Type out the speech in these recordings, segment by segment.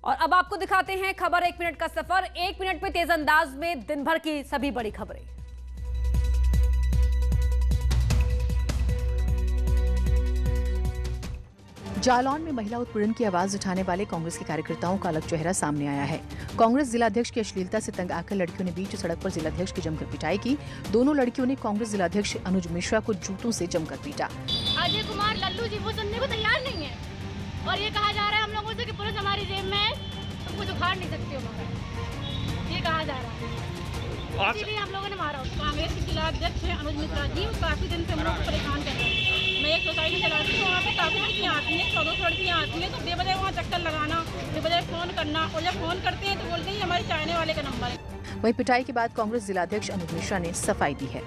और अब आपको दिखाते हैं खबर 1 मिनट का सफर। 1 मिनट में तेज अंदाज में दिन भर की सभी बड़ी खबरें। जालौन में महिला उत्पीड़न की आवाज उठाने वाले कांग्रेस के कार्यकर्ताओं का अलग चेहरा सामने आया है। कांग्रेस जिलाध्यक्ष की अश्लीलता से तंग आकर लड़कियों ने बीच सड़क पर जिलाध्यक्ष की जमकर पिटाई की। दोनों लड़कियों ने कांग्रेस जिलाध्यक्ष अनुज मिश्रा को जूतों से जमकर पीटा। अजय कुमार लल्लू जी वो सुनने को तैयार नहीं है और ये कहा जा रहा है हम लोगों से कि पुलिस हमारी जेब में है, तुम कुछ उखाड़ नहीं सकते हो हमारा, ये कहा जा रहा है। इसीलिए हम लोगों ने मारा। कांग्रेस के जिलाध्यक्ष है अनुज मिश्रा जी, वो काफी दिन से हम लोग को परेशान कर रहे हैं। मैं एक सोसाइटी चलाती हूँ, वहाँ पे काफी लड़कियाँ आती हैं, 14 लड़कियाँ आती हैं, तो बेवजह वहाँ चक्कर लगाना, बेवजह फोन करना, और जब फोन करते हैं तो बोलते हैं हमारे चाहने वाले का नंबर है। वहीं पिटाई के बाद कांग्रेस जिलाध्यक्ष अनुज मिश्रा ने सफाई दी है।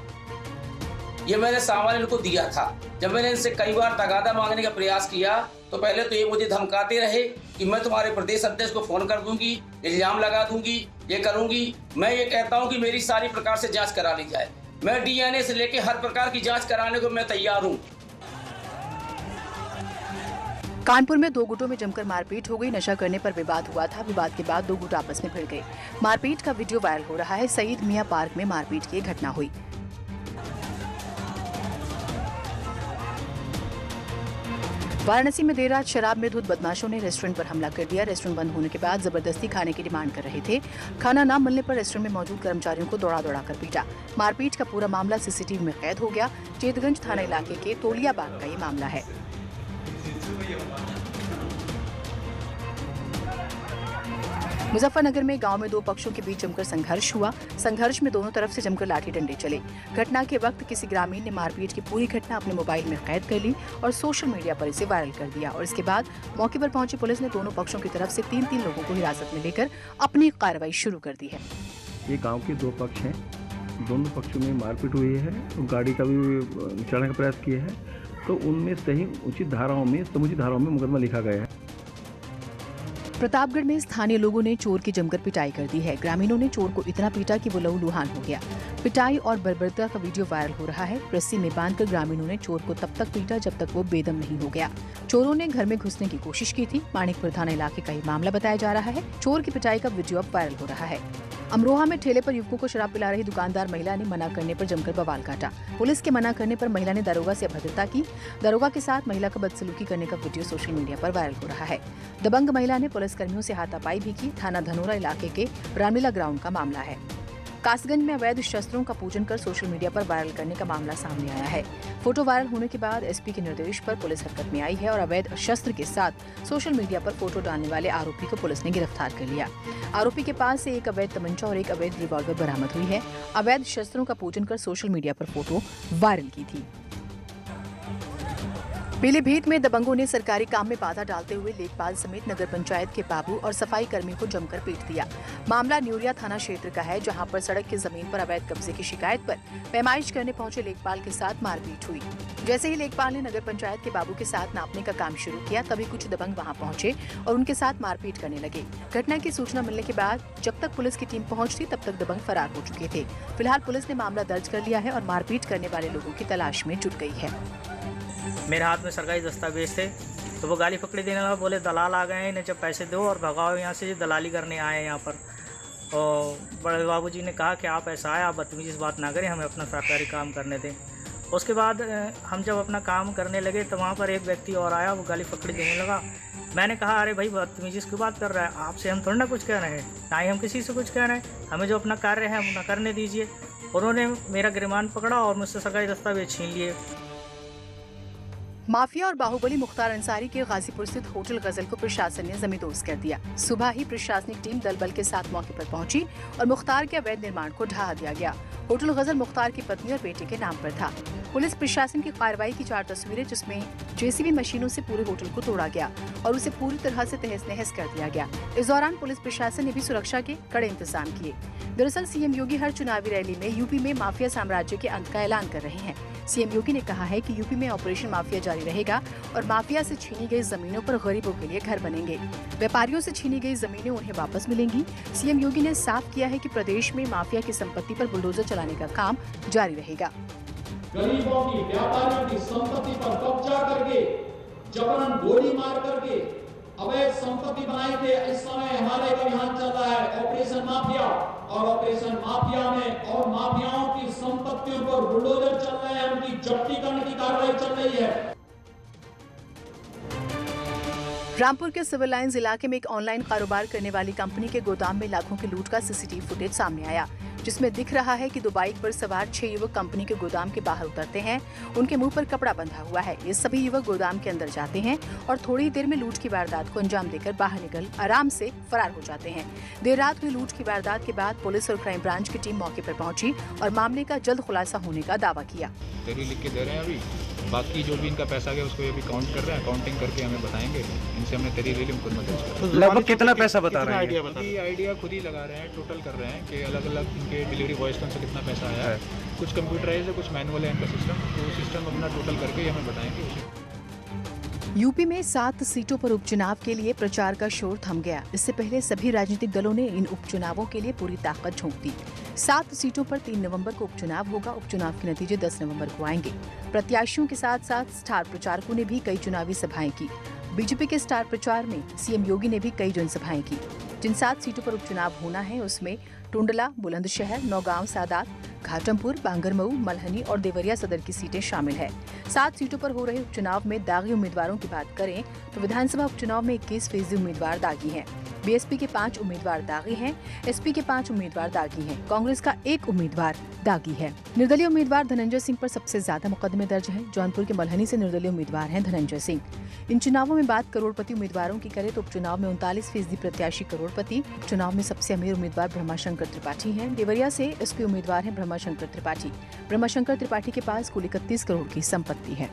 ये मैंने सामान इनको दिया था। जब मैंने इनसे कई बार तगादा मांगने का प्रयास किया तो पहले तो ये मुझे धमकाते रहे कि मैं तुम्हारे प्रदेश अध्यक्ष को फोन कर दूंगी, इल्जाम लगा दूंगी, ये करूंगी। मैं ये कहता हूं कि मेरी सारी प्रकार से जांच करा ली जाए। मैं डीएनए से लेके हर प्रकार की जांच कराने को मैं तैयार हूं। कानपुर में 2 गुटों में जमकर मारपीट हो गई। नशा करने पर विवाद हुआ था। विवाद के बाद 2 गुट आपस में भिड़ गए। मारपीट का वीडियो वायरल हो रहा है। सईद मियां पार्क में मारपीट की घटना हुई। वाराणसी में देर रात शराब में धुत बदमाशों ने रेस्टोरेंट पर हमला कर दिया। रेस्टोरेंट बंद होने के बाद जबरदस्ती खाने की डिमांड कर रहे थे। खाना न मिलने पर रेस्टोरेंट में मौजूद कर्मचारियों को दौड़ा कर पीटा। मारपीट का पूरा मामला सीसीटीवी में कैद हो गया। चेतगंज थाना इलाके के तोलिया बाग का ये मामला है। मुजफ्फरनगर में गांव में 2 पक्षों के बीच जमकर संघर्ष हुआ। संघर्ष में दोनों तरफ से जमकर लाठी डंडे चले। घटना के वक्त किसी ग्रामीण ने मारपीट की पूरी घटना अपने मोबाइल में कैद कर ली और सोशल मीडिया पर इसे वायरल कर दिया। और इसके बाद मौके पर पहुंची पुलिस ने दोनों पक्षों की तरफ से 3 लोगों को हिरासत में लेकर अपनी कार्रवाई शुरू कर दी है। ये गाँव के 2 पक्ष हैं, दोनों पक्षों में मारपीट हुई है, गाड़ी का भी चढ़ाने का प्रयास किया है, तो उनमें सही उचित धाराओं में समुचित धाराओं में मुकदमा लिखा गया है। प्रतापगढ़ में स्थानीय लोगों ने चोर की जमकर पिटाई कर दी है। ग्रामीणों ने चोर को इतना पीटा कि वो लहूलुहान हो गया। पिटाई और बर्बरता का वीडियो वायरल हो रहा है। रस्सी में बांधकर ग्रामीणों ने चोर को तब तक पीटा जब तक वो बेदम नहीं हो गया। चोरों ने घर में घुसने की कोशिश की थी। माणिकपुर थाना इलाके का ये मामला बताया जा रहा है। चोर की पिटाई का वीडियो अब वायरल हो रहा है। अमरोहा में ठेले पर युवकों को शराब पिला रही दुकानदार महिला ने मना करने पर जमकर बवाल काटा। पुलिस के मना करने पर महिला ने दारोगा से अभद्रता की। दारोगा के साथ महिला का बदसलूकी करने का वीडियो सोशल मीडिया पर वायरल हो रहा है। दबंग महिला ने पुलिसकर्मियों से हाथापाई भी की। थाना धनोरा इलाके के रामलीला ग्राउंड का मामला है। कासगंज में अवैध शस्त्रों का पूजन कर सोशल मीडिया पर वायरल करने का मामला सामने आया है। फोटो वायरल होने के बाद एसपी के निर्देश पर पुलिस हरकत में आई है और अवैध शस्त्र के साथ सोशल मीडिया पर फोटो डालने वाले आरोपी को पुलिस ने गिरफ्तार कर लिया। आरोपी के पास से एक अवैध तमंचा और एक अवैध रिवॉल्वर बरामद हुई है। अवैध शस्त्रों का पूजन कर सोशल मीडिया पर फोटो वायरल की थी। पीलीभीत में दबंगों ने सरकारी काम में बाधा डालते हुए लेखपाल समेत नगर पंचायत के बाबू और सफाई कर्मी को जमकर पीट दिया। मामला न्यूरिया थाना क्षेत्र का है, जहां पर सड़क की जमीन पर अवैध कब्जे की शिकायत पर पैमाइश करने पहुंचे लेखपाल के साथ मारपीट हुई। जैसे ही लेखपाल ने नगर पंचायत के बाबू के साथ नापने का काम शुरू किया, तभी कुछ दबंग वहां पहुंचे और उनके साथ मारपीट करने लगे। घटना की सूचना मिलने के बाद जब तक पुलिस की टीम पहुंचती तब तक दबंग फरार हो चुके थे। फिलहाल पुलिस ने मामला दर्ज कर लिया है और मारपीट करने वाले लोगों की तलाश में जुट गई है। मेरे हाथ में सरकारी दस्तावेज थे तो वो गाली पकड़ी देने लगा। बोले दलाल आ गए हैं, इन्हें जब पैसे दो और भगाओ यहाँ से, दलाली करने आए हैं यहाँ पर। और बड़े बाबूजी ने कहा कि आप ऐसा आए, आप बदतमीजी से बात ना करें, हमें अपना सरकारी काम करने दें। उसके बाद हम जब अपना काम करने लगे तो वहाँ पर एक व्यक्ति और आया, वो गाली पकड़ी देने लगा। मैंने कहा अरे भाई बदतमीजी की बात कर रहा है, आपसे हम थोड़ा ना कुछ कह रहे हैं, ना ही हम किसी से कुछ कह रहे हैं, हमें जो अपना कार्य है अपना करने दीजिए। उन्होंने मेरा गिरमान पकड़ा और मुझसे सरकारी दस्तावेज छीन लिए। माफिया और बाहुबली मुख्तार अंसारी के गाजीपुर स्थित होटल गजल को प्रशासन ने जमींदोज कर दिया। सुबह ही प्रशासनिक टीम दल बल के साथ मौके पर पहुंची और मुख्तार के अवैध निर्माण को ढहा दिया गया। होटल गजल मुख्तार की पत्नी और बेटे के नाम पर था। पुलिस प्रशासन की कार्रवाई की 4 तस्वीरें, जिसमें जेसीबी मशीनों से पूरे होटल को तोड़ा गया और उसे पूरी तरह से तहस नहस कर दिया गया। इस दौरान पुलिस प्रशासन ने भी सुरक्षा के कड़े इंतजाम किए। दरअसल सीएम योगी हर चुनावी रैली में यूपी में माफिया साम्राज्य के अंत का ऐलान कर रहे हैं। सीएम योगी ने कहा है कि यूपी में ऑपरेशन माफिया जारी रहेगा और माफिया से छीनी गई जमीनों पर गरीबों के लिए घर बनेंगे। व्यापारियों से छीनी गई जमीनें उन्हें वापस मिलेंगी। सीएम योगी ने साफ किया है कि प्रदेश में माफिया की संपत्ति पर बुलडोजर चलाने का काम जारी रहेगा। गरीबों की, व्यापारियों की संपत्ति पर कब्जा करके, जबरन गोली मार करके अवैध संपत्ति बनाई थे। इस समय कार्रवाई का अभियान चल रहा है, ऑपरेशन माफिया। और ऑपरेशन माफिया में और माफियाओं की संपत्तियों पर बुलडोजर चल रहे हैं, उनकी जब्ती करने की कार्रवाई चल रही है। रामपुर के सिविल लाइंस इलाके में एक ऑनलाइन कारोबार करने वाली कंपनी के गोदाम में लाखों की लूट का सीसीटीवी फुटेज सामने आया, जिसमें दिख रहा है कि 2 बाइक पर सवार 6 युवक कंपनी के गोदाम के बाहर उतरते हैं। उनके मुंह पर कपड़ा बंधा हुआ है। ये सभी युवक गोदाम के अंदर जाते हैं और थोड़ी देर में लूट की वारदात को अंजाम देकर बाहर निकल आराम से फरार हो जाते हैं। देर रात हुई लूट की वारदात के बाद पुलिस और क्राइम ब्रांच की टीम मौके पर पहुंची और मामले का जल्द खुलासा होने का दावा किया। लिख के दे रहे हैं अभी, बाकी जो भी इनका पैसा गया उसको ये भी काउंट कर रहे हैं, काउंटिंग करके हमें बताएंगे। इनसे हमने तहरीर मुकदमा दर्ज किया। लगभग कितना पैसा बता रहे हैं? आइडिया खुद ही लगा रहे हैं, टोटल कर रहे हैं कि अलग अलग इनके डिलीवरी बॉयज से कितना पैसा आया है। कुछ कंप्यूटराइज है, कुछ मैनुअल है इनका सिस्टम, तो वो सिस्टम अपना टोटल करके हमें बताएंगे। यूपी में 7 सीटों पर उपचुनाव के लिए प्रचार का शोर थम गया। इससे पहले सभी राजनीतिक दलों ने इन उपचुनावों के लिए पूरी ताकत झोंक दी। 7 सीटों पर 3 नवंबर को उपचुनाव होगा। उपचुनाव के नतीजे 10 नवंबर को आएंगे। प्रत्याशियों के साथ साथ स्टार प्रचारकों ने भी कई चुनावी सभाएं की। बीजेपी के स्टार प्रचार में सीएम योगी ने भी कई जनसभाएं की। जिन 7 सीटों पर उपचुनाव होना है उसमें टुंडला, बुलंदशहर, नौगांव, सादात, घाटमपुर, बांगरमऊ, मलहनी और देवरिया सदर की सीटें शामिल है। 7 सीटों पर हो रहे उपचुनाव में दागी उम्मीदवारों की बात करें तो विधानसभा उपचुनाव में 21% उम्मीदवार दागी हैं। बीएसपी के 5 उम्मीदवार दागी हैं। एसपी के 5 उम्मीदवार दागी हैं। कांग्रेस का 1 उम्मीदवार दागी है। निर्दलीय उम्मीदवार धनंजय सिंह पर सबसे ज्यादा मुकदमे दर्ज हैं। जौनपुर के मलहनी से निर्दलीय उम्मीदवार हैं धनंजय सिंह। इन चुनावों में बात करोड़पति उम्मीदवारों की करें तो उपचुनाव में 39% प्रत्याशी करोड़पति। चुनाव में सबसे अमीर उम्मीदवार ब्रह्माशंकर त्रिपाठी हैं। देवरिया से एसपी उम्मीदवार हैं ब्रह्माशंकर त्रिपाठी। ब्रह्माशंकर त्रिपाठी के पास कुल 31 करोड़ की संपत्ति है।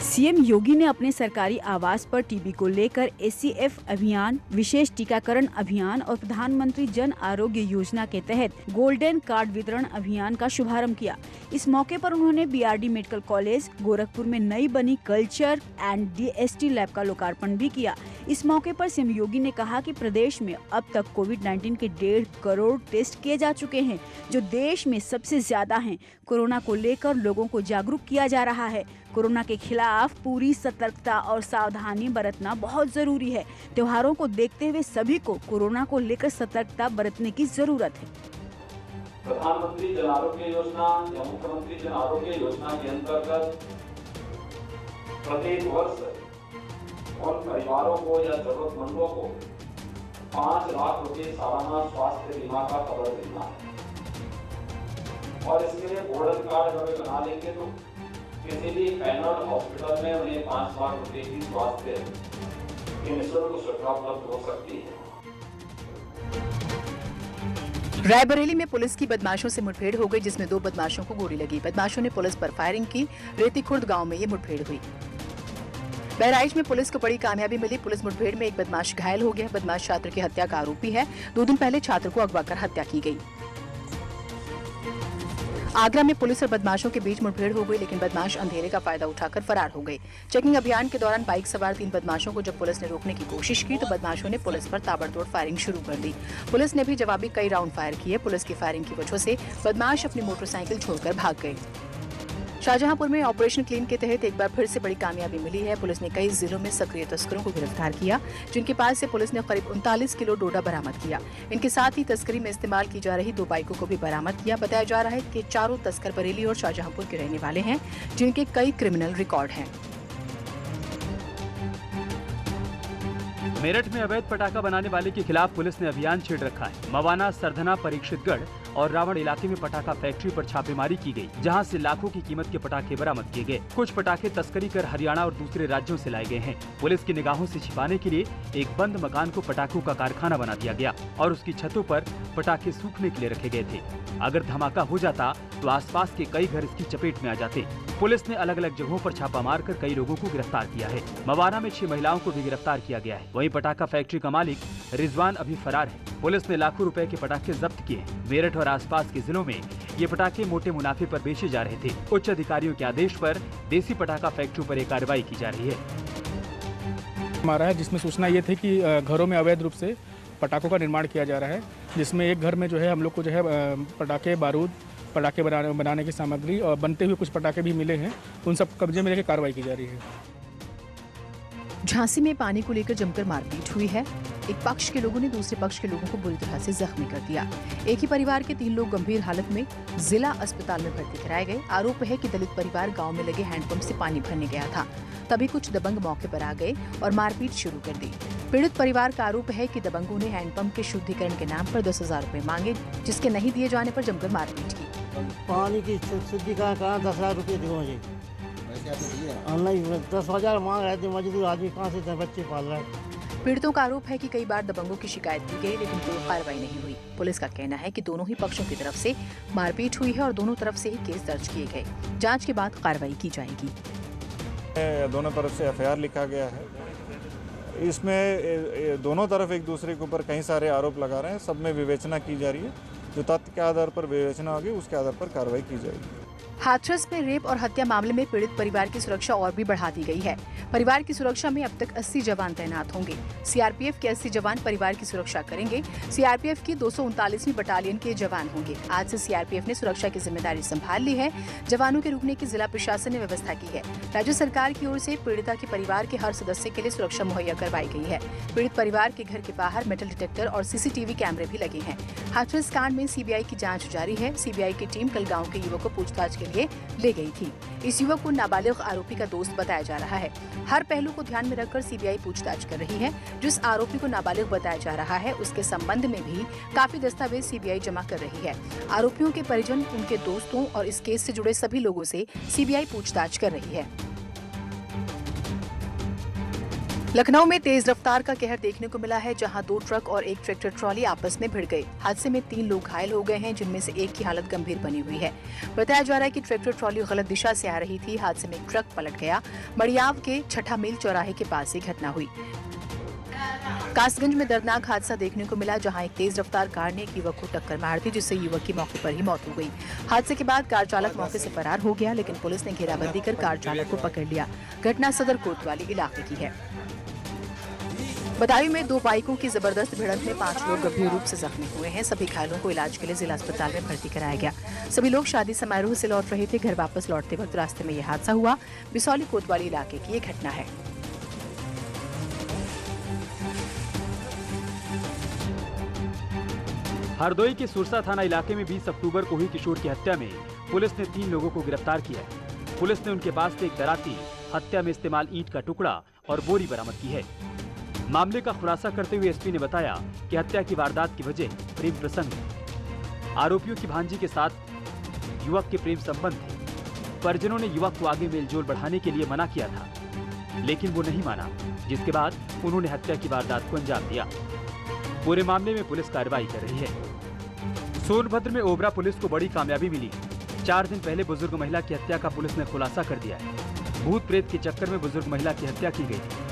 सीएम योगी ने अपने सरकारी आवास पर टीबी को लेकर एससीएफ अभियान, विशेष टीकाकरण अभियान और प्रधानमंत्री जन आरोग्य योजना के तहत गोल्डन कार्ड वितरण अभियान का शुभारंभ किया। इस मौके पर उन्होंने बीआरडी मेडिकल कॉलेज गोरखपुर में नई बनी कल्चर एंड डीएसटी लैब का लोकार्पण भी किया। इस मौके पर सीएम योगी ने कहा कि प्रदेश में अब तक कोविड-19 के 1.5 करोड़ टेस्ट किए जा चुके हैं, जो देश में सबसे ज्यादा हैं। कोरोना को लेकर लोगों को जागरूक किया जा रहा है। कोरोना के खिलाफ पूरी सतर्कता और सावधानी बरतना बहुत जरूरी है। त्योहारों को देखते हुए सभी को कोरोना को लेकर सतर्कता बरतने की जरूरत है। प्रधानमंत्री जन आरोग्य योजना या मुख्यमंत्री जन आरोग्य योजना के अंतर्गत प्रत्येक वर्ष उन परिवारों को या जरूरतमंदों को 5 लाख रुपए सालाना स्वास्थ्य बीमा का कवर देना है। और इसके लिए गोल्डन कार्ड अगर बना लेंगे तो किसी भी पैनल हॉस्पिटल में उन्हें 5 लाख रुपए की स्वास्थ्य की निःशुल्क सुविधा उपलब्ध हो सकती है। रायबरेली में पुलिस की बदमाशों से मुठभेड़ हो गई, जिसमें 2 बदमाशों को गोली लगी। बदमाशों ने पुलिस पर फायरिंग की। रेती खुर्द गांव में ये मुठभेड़ हुई। बहराइच में पुलिस को बड़ी कामयाबी मिली। पुलिस मुठभेड़ में एक बदमाश घायल हो गया। बदमाश छात्र की हत्या का आरोपी है। 2 दिन पहले छात्र को अगवा कर हत्या की गई। आगरा में पुलिस और बदमाशों के बीच मुठभेड़ हो गई, लेकिन बदमाश अंधेरे का फायदा उठाकर फरार हो गए। चेकिंग अभियान के दौरान बाइक सवार 3 बदमाशों को जब पुलिस ने रोकने की कोशिश की तो बदमाशों ने पुलिस पर ताबड़तोड़ फायरिंग शुरू कर दी। पुलिस ने भी जवाबी कई राउंड फायर किए। पुलिस की फायरिंग की वजह से बदमाश अपनी मोटरसाइकिल छोड़कर भाग गए। शाहजहांपुर में ऑपरेशन क्लीन के तहत एक बार फिर से बड़ी कामयाबी मिली है। पुलिस ने कई जिलों में सक्रिय तस्करों को गिरफ्तार किया, जिनके पास से पुलिस ने करीब 39 किलो डोडा बरामद किया। इनके साथ ही तस्करी में इस्तेमाल की जा रही 2 बाइकों को भी बरामद किया। बताया जा रहा है कि चारों तस्कर बरेली और शाहजहांपुर के रहने वाले हैं, जिनके कई क्रिमिनल रिकॉर्ड हैं। मेरठ में अवैध पटाखा बनाने वाले के खिलाफ पुलिस ने अभियान छेड़ रखा है। मवाना, सरधना, परीक्षितगढ़ और रावण इलाके में पटाखा फैक्ट्री पर छापेमारी की गई, जहां से लाखों की कीमत के पटाखे बरामद किए गए। कुछ पटाखे तस्करी कर हरियाणा और दूसरे राज्यों से लाए गए हैं। पुलिस की निगाहों से छिपाने के लिए एक बंद मकान को पटाखों का कारखाना बना दिया गया और उसकी छतों पर पटाखे सूखने के लिए रखे गए थे। अगर धमाका हो जाता तो आसपास के कई घर इसकी चपेट में आ जाते। पुलिस ने अलग अलग जगहों पर छापा मारकर कई लोगों को गिरफ्तार किया है। मवाना में 6 महिलाओं को भी गिरफ्तार किया गया है। वहीं पटाखा फैक्ट्री का मालिक रिजवान अभी फरार है। पुलिस ने लाखों रुपए के पटाखे जब्त किए। मेरठ और आसपास के जिलों में ये पटाखे मोटे मुनाफे पर बेचे जा रहे थे। उच्च अधिकारियों के आदेश पर देसी पटाखा फैक्ट्री पर एक कार्रवाई की जा रही है। हमारा है जिसमें सूचना ये थी कि घरों में अवैध रूप से पटाखों का निर्माण किया जा रहा है, जिसमें एक घर में जो है हम लोग को जो है पटाखे, बारूद, पटाखे बनाने की सामग्री और बनते हुए कुछ पटाखे भी मिले हैं। उन सब कब्जे में लेकर कार्रवाई की जा रही है। झांसी में पानी को लेकर जमकर मारपीट हुई है। एक पक्ष के लोगों ने दूसरे पक्ष के लोगों को बुरी तरह से जख्मी कर दिया। एक ही परिवार के 3 लोग गंभीर हालत में जिला अस्पताल में भर्ती कराए गए। आरोप है कि दलित परिवार गांव में लगे हैंडपंप से पानी भरने गया था, तभी कुछ दबंग मौके पर आ गए और मारपीट शुरू कर दी। पीड़ित परिवार का आरोप है कि दबंगों ने हैंडपंप के शुद्धिकरण के नाम पर 10,000 रुपए मांगे, जिसके नहीं दिए जाने पर जमकर मारपीट की। पानी की शुद्धिकरण कहा 10,000 रुपये दो मुझे, नहीं 10,000 मांग रहे थे। मजदूर आदमी कहाँ से बच्चे पाल रहे हैं। पीड़ितों का आरोप है कि कई बार दबंगों की शिकायत की गई, लेकिन कोई कार्रवाई नहीं हुई। पुलिस का कहना है कि दोनों ही पक्षों की तरफ से मारपीट हुई है और दोनों तरफ से ही केस दर्ज किए गए। जांच के बाद कार्रवाई की जाएगी। दोनों तरफ से एफआईआर लिखा गया है। इसमें दोनों तरफ एक दूसरे के ऊपर कई सारे आरोप लगा रहे हैं। सब में विवेचना की जा रही है। जो तथ्य के आधार पर विवेचना होगी उसके आधार पर कार्रवाई की जाएगी। हाथरस में रेप और हत्या मामले में पीड़ित परिवार की सुरक्षा और भी बढ़ा दी गई है। परिवार की सुरक्षा में अब तक 80 जवान तैनात होंगे। सीआरपीएफ के 80 जवान परिवार की सुरक्षा करेंगे। सीआरपीएफ की 239वीं बटालियन के जवान होंगे। आज से सीआरपीएफ ने सुरक्षा की जिम्मेदारी संभाल ली है। जवानों के रुकने की जिला प्रशासन ने व्यवस्था की है। राज्य सरकार की ओर से पीड़िता के परिवार के हर सदस्य के लिए सुरक्षा मुहैया करवाई गई है। पीड़ित परिवार के घर के बाहर मेटल डिटेक्टर और सीसीटीवी कैमरे भी लगे हैं। हाथरस कांड में सीबीआई की जाँच जारी है। सीबीआई की टीम कल गाँव के युवक को पूछताछ के लिए ले गई थी। इस युवक को नाबालिग आरोपी का दोस्त बताया जा रहा है। हर पहलू को ध्यान में रखकर सीबीआई पूछताछ कर रही है। जिस आरोपी को नाबालिग बताया जा रहा है उसके संबंध में भी काफी दस्तावेज सीबीआई जमा कर रही है। आरोपियों के परिजन, उनके दोस्तों और इस केस से जुड़े सभी लोगों से सीबीआई पूछताछ कर रही है। लखनऊ में तेज रफ्तार का कहर देखने को मिला है, जहां 2 ट्रक और 1 ट्रैक्टर ट्रॉली आपस में भिड़ गए। हादसे में 3 लोग घायल हो गए हैं, जिनमें से एक की हालत गंभीर बनी हुई है। बताया जा रहा है कि ट्रैक्टर ट्रॉली गलत दिशा से आ रही थी। हादसे में एक ट्रक पलट गया। मड़ियाव के छठा मील चौराहे के पास ये घटना हुई। कासगंज में दर्दनाक हादसा देखने को मिला, जहां एक तेज रफ्तार कार ने एक युवक को टक्कर मार दी, जिससे युवक की मौके पर ही मौत हो गई। हादसे के बाद कार चालक मौके से फरार हो गया, लेकिन पुलिस ने घेराबंदी कर कार चालक को पकड़ लिया। घटना सदर कोतवाली इलाके की है। बदायूं में 2 बाइकों की जबरदस्त भिड़ंत में 5 लोग गंभीर रूप से जख्मी हुए हैं। सभी घायलों को इलाज के लिए जिला अस्पताल में भर्ती कराया गया। सभी लोग शादी समारोह से लौट रहे थे। घर वापस लौटते वक्त रास्ते में यह हादसा हुआ। बिसौली कोतवाली इलाके की ये घटना है। हरदोई के सुरसा थाना इलाके में 20 अक्टूबर को हुई किशोर की हत्या में पुलिस ने 3 लोगों को गिरफ्तार किया है। पुलिस ने उनके पास से एक दराती, हत्या में इस्तेमाल ईंट का टुकड़ा और बोरी बरामद की है। मामले का खुलासा करते हुए एसपी ने बताया कि हत्या की वारदात की वजह प्रेम प्रसंग है। आरोपियों की भांजी के साथ युवक के प्रेम संबंध थे। परिजनों ने युवक को आगे मेलजोल बढ़ाने के लिए मना किया था, लेकिन वो नहीं माना, जिसके बाद उन्होंने हत्या की वारदात को अंजाम दिया। पूरे मामले में पुलिस कार्रवाई कर रही है। सोनभद्र में ओबरा पुलिस को बड़ी कामयाबी मिली। 4 दिन पहले बुजुर्ग महिला की हत्या का पुलिस ने खुलासा कर दिया है। भूत प्रेत के चक्कर में बुजुर्ग महिला की हत्या की गई थी।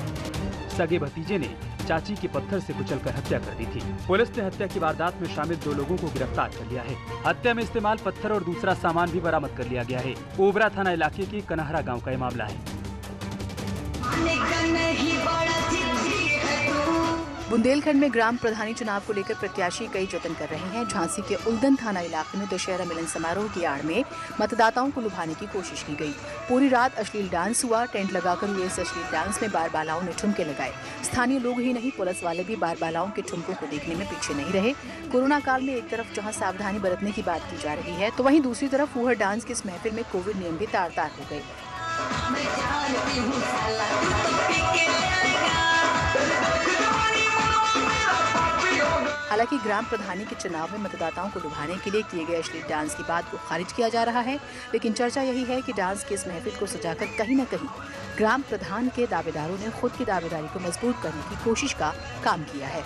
सगे भतीजे ने चाची के पत्थर से कुचलकर हत्या कर दी थी। पुलिस ने हत्या की वारदात में शामिल 2 लोगों को गिरफ्तार कर लिया है। हत्या में इस्तेमाल पत्थर और दूसरा सामान भी बरामद कर लिया गया है। ओबरा थाना इलाके के कन्हरा गांव का ये मामला है। बुंदेलखंड में ग्राम प्रधानी चुनाव को लेकर प्रत्याशी कई जतन कर रहे हैं। झांसी के उल्दन थाना इलाके में दशहरा मिलन समारोह की आड़ में मतदाताओं को लुभाने की कोशिश की गई। पूरी रात अश्लील डांस हुआ। टेंट लगाकर हुए इस अश्लील डांस में बारबालाओं ने ठुमके लगाए। स्थानीय लोग ही नहीं, पुलिस वाले भी बारबालाओं के ठुमकों को देखने में पीछे नहीं रहे। कोरोना काल में एक तरफ जहां सावधानी बरतने की बात की जा रही है, तो वहीं दूसरी तरफ फूहड़ डांस की इस महफिल में कोविड नियम भी तार-तार हो गए। हालांकि ग्राम प्रधानी के चुनाव में मतदाताओं को लुभाने के लिए किए गए अश्लील डांस की बात को खारिज किया जा रहा है, लेकिन चर्चा यही है कि डांस की इस महफिल को सजाकर कहीं न कहीं ग्राम प्रधान के दावेदारों ने खुद की दावेदारी को मजबूत करने की कोशिश का काम किया है।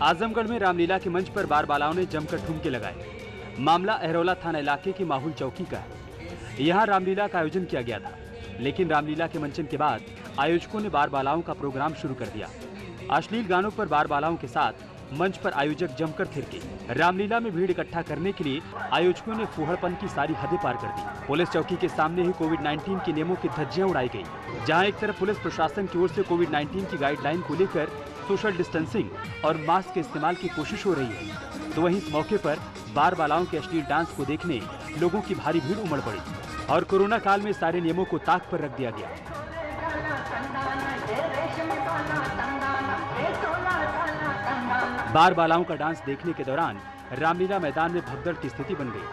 आजमगढ़ में रामलीला के मंच पर बारबालाओं ने जमकर ठुमके लगाए। मामला अहरौला थाना इलाके की माहौल चौकी का है। यहाँ रामलीला का आयोजन किया गया था, लेकिन रामलीला के मंचन के बाद आयोजकों ने बारबालाओं का प्रोग्राम शुरू कर दिया। अश्लील गानों पर बारबालाओं के साथ मंच पर आयोजक जमकर थिरके। रामलीला में भीड़ इकट्ठा करने के लिए आयोजकों ने फूहड़पन की सारी हदें पार कर दी। पुलिस चौकी के सामने ही कोविड-19 के नियमों की धज्जियां उड़ाई गई। जहां एक तरफ पुलिस प्रशासन की ओर से कोविड-19 की गाइडलाइन को लेकर सोशल डिस्टेंसिंग और मास्क के इस्तेमाल की कोशिश हो रही है, तो वहीं इस मौके पर बारबालाओं के अश्लील डांस को देखने लोगों की भारी भीड़ उमड़ पड़ी और कोरोना काल में सारे नियमों को ताक पर रख दिया गया। बार बालाओं का डांस देखने के दौरान रामलीला मैदान में भगदड़ की स्थिति बन गई।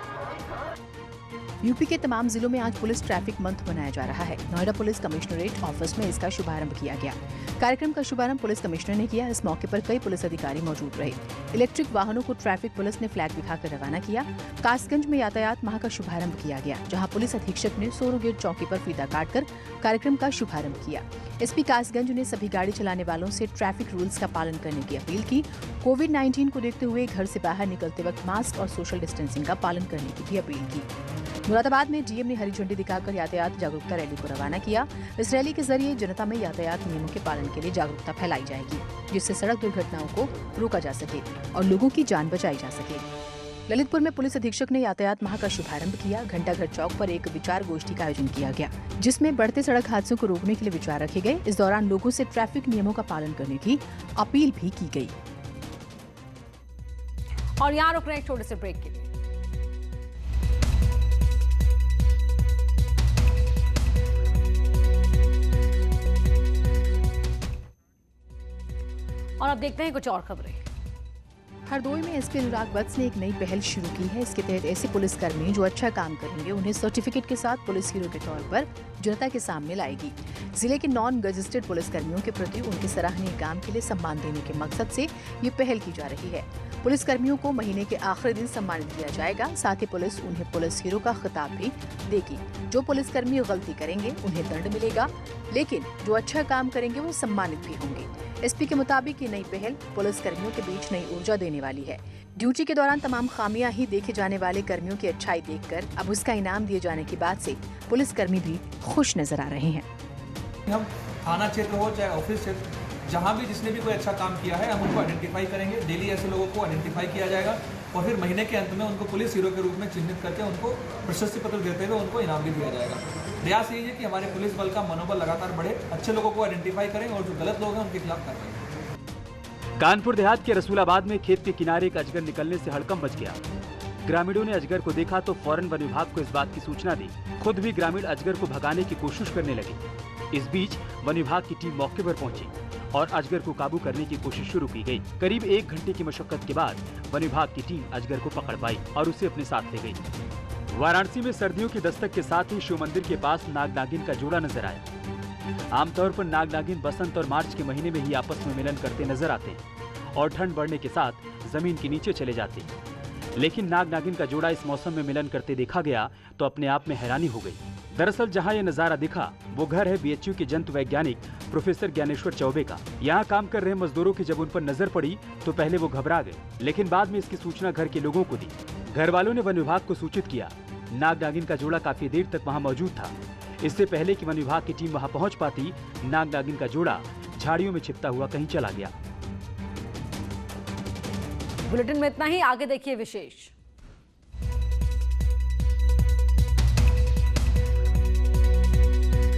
यूपी के तमाम जिलों में आज पुलिस ट्रैफिक मंथ मनाया जा रहा है। नोएडा पुलिस कमिश्नरेट ऑफिस में इसका शुभारंभ किया गया। कार्यक्रम का शुभारंभ पुलिस कमिश्नर ने किया। इस मौके पर कई पुलिस अधिकारी मौजूद रहे। इलेक्ट्रिक वाहनों को ट्रैफिक पुलिस ने फ्लैग दिखाकर रवाना किया। कासगंज में यातायात माह का शुभारंभ किया गया, जहां पुलिस अधीक्षक ने सोरोगेट चौकी पर फीता काटकर कार्यक्रम का शुभारंभ किया। एसपी कासगंज ने सभी गाड़ी चलाने वालों से ट्रैफिक रूल्स का पालन करने की अपील की। कोविड-19 को देखते हुए घर से बाहर निकलते वक्त मास्क और सोशल डिस्टेंसिंग का पालन करने की भी अपील की। मुरादाबाद में डीएम ने हरी झंडी दिखाकर यातायात जागरूकता रैली को रवाना किया। इस रैली के जरिए जनता में यातायात नियमों के पालन के लिए जागरूकता फैलाई जाएगी, जिससे सड़क दुर्घटनाओं को रोका जा सके और लोगों की जान बचाई जा सके। ललितपुर में पुलिस अधीक्षक ने यातायात माह का शुभारंभ किया। घंटाघर चौक पर एक विचार गोष्ठी का आयोजन किया गया, जिसमें बढ़ते सड़क हादसों को रोकने के लिए विचार रखे गए। इस दौरान लोगों से ट्रैफिक नियमों का पालन करने की अपील भी की गई। और यहाँ रुक रहे हैं एक छोटे से ब्रेक के लिए। और अब देखते हैं कुछ और खबरें। हरदोई में एसपी अनुराग वत्स ने एक नई पहल शुरू की है। इसके तहत ऐसे पुलिसकर्मी जो अच्छा काम करेंगे उन्हें सर्टिफिकेट के साथ पुलिस हीरो के तौर पर जनता के सामने लाएगी। जिले के नॉन रजिस्टर्ड पुलिसकर्मियों के प्रति उनके सराहनीय काम के लिए सम्मान देने के मकसद से ये पहल की जा रही है। पुलिसकर्मियों को महीने के आखिरी दिन सम्मानित किया जाएगा। साथ ही पुलिस उन्हें पुलिस हीरो का खिताब भी देगी। जो पुलिसकर्मी गलती करेंगे उन्हें दंड मिलेगा, लेकिन जो अच्छा काम करेंगे वो सम्मानित भी होंगे। एसपी के मुताबिक ये नई पहल पुलिसकर्मियों के बीच नई ऊर्जा देने वाली है। ड्यूटी के दौरान तमाम खामियां ही देखे जाने वाले कर्मियों की अच्छाई देखकर अब उसका इनाम दिए जाने की बात से पुलिसकर्मी भी खुश नजर आ रहे हैं। हम थाना क्षेत्र हो चाहे ऑफिस क्षेत्र, जहाँ भी जिसने भी कोई अच्छा काम किया है हम उनको आइडेंटिफाई करेंगे। डेली ऐसे लोगों को आइडेंटिफाई किया जाएगा और फिर महीने के अंत में उनको पुलिस हीरो के रूप में चिन्हित करके उनको प्रशस्ति पत्र देते हुए उनको इनाम भी दिया जाएगा। प्रयास यही है कि हमारे पुलिस बल का मनोबल लगातार बढ़े, अच्छे लोगों को आइडेंटिफाई करें और जो गलत लोग हैं उनके खिलाफ कार्रवाई करें। कानपुर देहात के रसूलाबाद में खेत के किनारे एक अजगर निकलने से हड़कंप मच गया। ग्रामीणों ने अजगर को देखा तो फौरन वन विभाग को इस बात की सूचना दी। खुद भी ग्रामीण अजगर को भगाने की कोशिश करने लगे। इस बीच वन विभाग की टीम मौके पर पहुंची और अजगर को काबू करने की कोशिश शुरू की गई। करीब 1 घंटे की मशक्कत के बाद वन विभाग की टीम अजगर को पकड़ पाई और उसे अपने साथ ले गई। वाराणसी में सर्दियों की दस्तक के साथ ही शिव मंदिर के पास नाग नागिन का जोड़ा नजर आया। आमतौर पर नाग नागिन बसंत और मार्च के महीने में ही आपस में मिलन करते नजर आते हैं और ठंड बढ़ने के साथ जमीन के नीचे चले जाते हैं। लेकिन नाग नागिन का जोड़ा इस मौसम में मिलन करते देखा गया तो अपने आप में हैरानी हो गई। दरअसल जहां यह नजारा दिखा वो घर है बीएचयू के जंतु वैज्ञानिक प्रोफेसर ज्ञानेश्वर चौबे का। यहाँ काम कर रहे मजदूरों की जब उन पर नजर पड़ी तो पहले वो घबरा गए, लेकिन बाद में इसकी सूचना घर के लोगों को दी। घर वालों ने वन विभाग को सूचित किया। नाग नागिन का जोड़ा काफी देर तक वहाँ मौजूद था। इससे पहले कि वन विभाग की टीम वहाँ पहुँच पाती, नाग नागिन का जोड़ा झाड़ियों में छिपता हुआ कहीं चला गया। बुलेटिन में इतना ही, आगे देखिए विशेष।